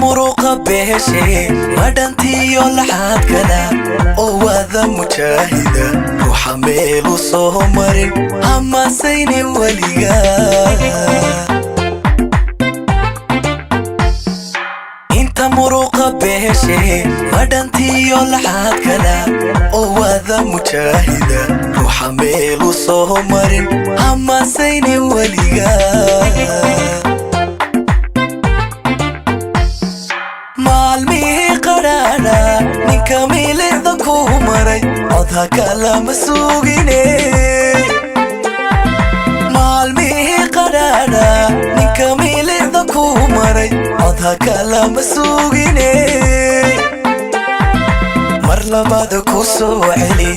muruqa beeshe madhantiyo laxaad kala oo wada mujaahida ruuxa meelu soo marin hamasayni weliga inta muruqa beeshe madhantiyo laxaad kala oo wada mujaahida ruuxa meelu soo marin hamasayni weliga كامل ذكو مري عضها كلام سوقيني مالمي قرانا من كامل ذكو مري عضها كلام سوقيني مرلا بعدكو سوعلي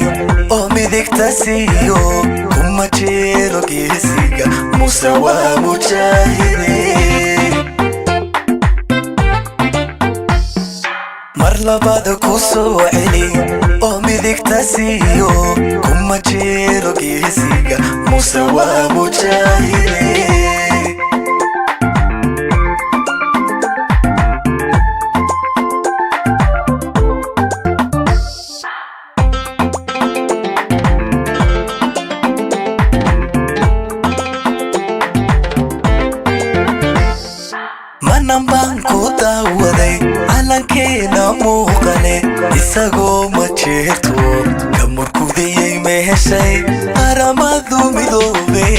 أمي ذيك تسيو كما تشيلو كيسيقا مساوى مجاهدين مرلا بعدكو سوعلي أمي ذيك تسيو كما تشيلو كيسيقا مساوى مجاهدين manambaan ku daawaday calankeena muuqale isagoo ma jirto ka murkudiyey meeshay qaramadu midoobay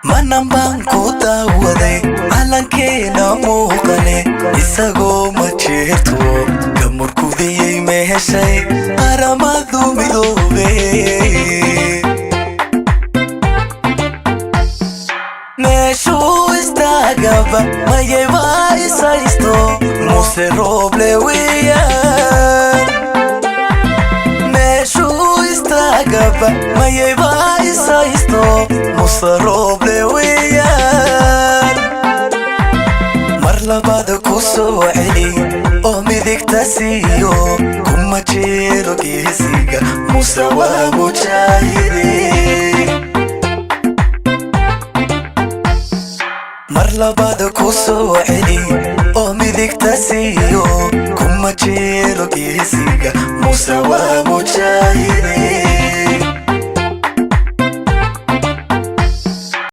manambaan ku daawaday calankeena muuqale isagoo ma jirto ka murkudiyey meeshay qaramadu midoobay مشو استعجبا ما يبقى يسايستو موسى روبلي ويان مشو استعجبا ما يبقى يسايستو موسى روبلي ويان مرلا بعدكو سوعلي أمي ذيك تسيو كما تشيلو كيسيقا مساوى مجاهدين مرلا بعدكو سوعلي أمي ذيك تسيو كما تشيلو كيسيقا مساوى مجاهدين